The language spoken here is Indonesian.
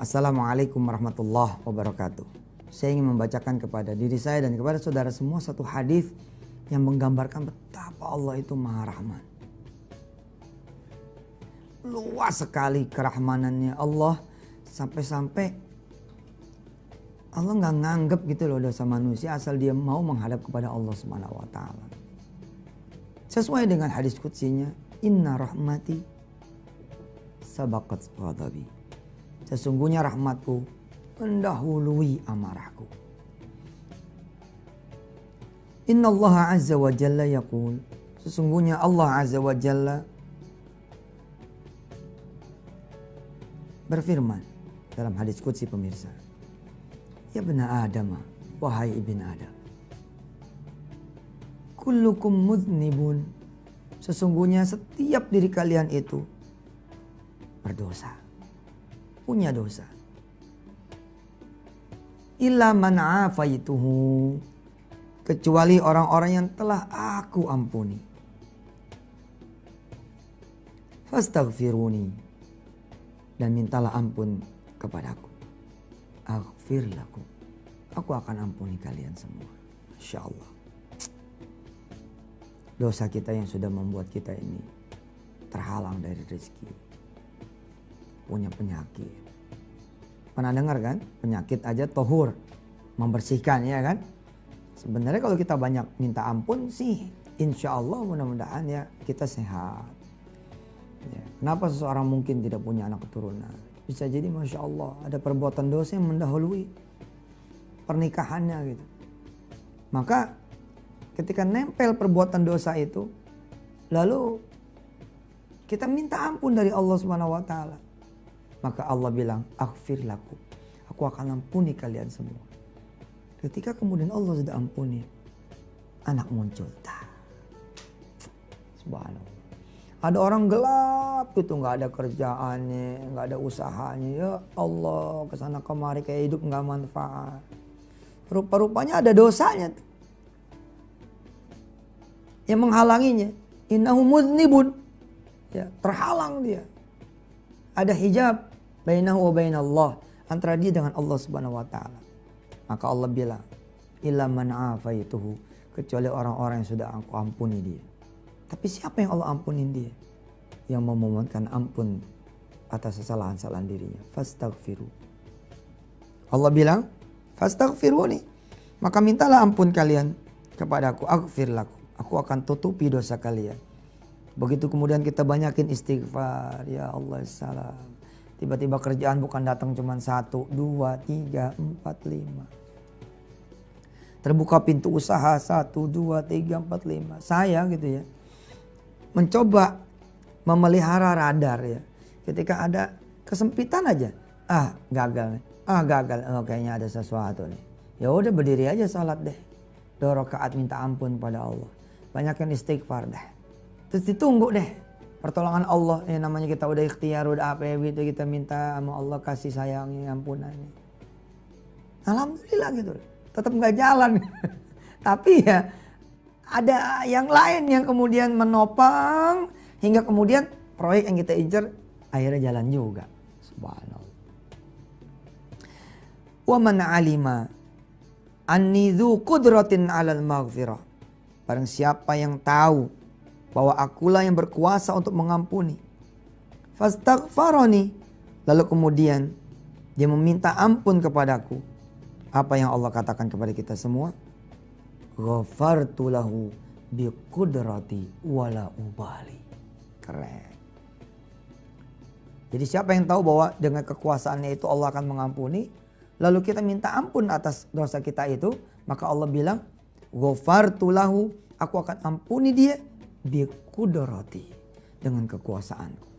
Assalamualaikum warahmatullahi wabarakatuh. Saya ingin membacakan kepada diri saya dan kepada saudara semua satu hadis yang menggambarkan betapa Allah itu Maha Rahman. Luas sekali kerahmanannya Allah, sampai-sampai Allah nggak nganggep gitu loh dosa manusia asal dia mau menghadap kepada Allah Subhanahu wa taala. Sesuai dengan hadis qudsinya, inna rahmati sabaqat ghadabi. Sesungguhnya rahmatku mendahului amarahku. Inna Allah azza wa jalla yaqul. Sesungguhnya Allah azza wa jalla berfirman dalam hadis qudsi pemirsa. Ya bena Adam, wahai ibn Adam. Kullukum mudhnibun. Sesungguhnya setiap diri kalian itu berdosa. Punya dosa. Illa man afaituhu. Kecuali orang-orang yang telah aku ampuni. Fastaghfiruni. Dan mintalah ampun kepadaku. Aghfir lakum. Aku akan ampuni kalian semua. Masya Allah. Dosa kita yang sudah membuat kita ini terhalang dari rezeki. Punya penyakit. Pernah dengar kan? Penyakit aja tohur. Membersihkan ya kan? Sebenarnya kalau kita banyak minta ampun sih, insya Allah mudah-mudahan ya kita sehat. Ya. Kenapa seseorang mungkin tidak punya anak keturunan? Bisa jadi Masya Allah ada perbuatan dosa yang mendahului pernikahannya gitu. Maka ketika nempel perbuatan dosa itu, lalu kita minta ampun dari Allah Subhanahu wa taala. Maka Allah bilang, aghfir lakum. Aku akan ampuni kalian semua. Ketika kemudian Allah sudah ampuni, anak muncul. Subhanallah. Ada orang gelap gitu, nggak ada kerjaannya, nggak ada usahanya. Ya Allah, kesana kemari kayak hidup nggak manfaat. Rupa-rupanya ada dosanya yang menghalanginya. Innahu mudhnibun. Ya, terhalang dia. Ada hijab bainahu wa bainallah, antara dia dengan Allah Subhanahu wa taala. Maka Allah bilang, illa man afaituhu, kecuali orang-orang yang sudah aku ampuni dia. Tapi siapa yang Allah ampunin dia? Yang mau memohonkan ampun atas kesalahan-kesalahan dirinya. Fastaghfiru. Allah bilang, fastaghfiruni. Maka mintalah ampun kalian kepadaku, aghfir lakum. Aku akan tutupi dosa kalian. Begitu kemudian kita banyakin istighfar. Ya Allah salam. Tiba-tiba kerjaan bukan datang cuma 1, 2, 3, 4, 5. Terbuka pintu usaha 1, 2, 3, 4, 5. Saya gitu ya. Mencoba memelihara radar ya. Ketika ada kesempitan aja. Gagal nih. Gagal. Oh kayaknya ada sesuatu nih. Ya udah berdiri aja salat deh. 2 rakaat minta ampun pada Allah. Banyakin istighfar deh. Terus ditunggu deh pertolongan Allah. Yang namanya kita udah ikhtiar, udah apa ya gitu. Kita minta sama Allah kasih sayangnya, ampunannya. Alhamdulillah gitu. Tetap gak jalan. Tapi ya ada yang lain yang kemudian menopang. Hingga kemudian proyek yang kita incar akhirnya jalan juga. Subhanallah. Wa man alima anni dzu qudratin 'alal maghfirah. Barang siapa yang tahu bahwa akulah yang berkuasa untuk mengampuni. Fastaghfarani. Lalu kemudian dia meminta ampun kepadaku. Apa yang Allah katakan kepada kita semua? Ghafartu lahu biqudrati wala ubali. Keren. Jadi siapa yang tahu bahwa dengan kekuasaannya itu Allah akan mengampuni. Lalu kita minta ampun atas dosa kita itu. Maka Allah bilang, ghafartu lahu. Aku akan ampuni dia biqudrati, dengan kekuasaanku.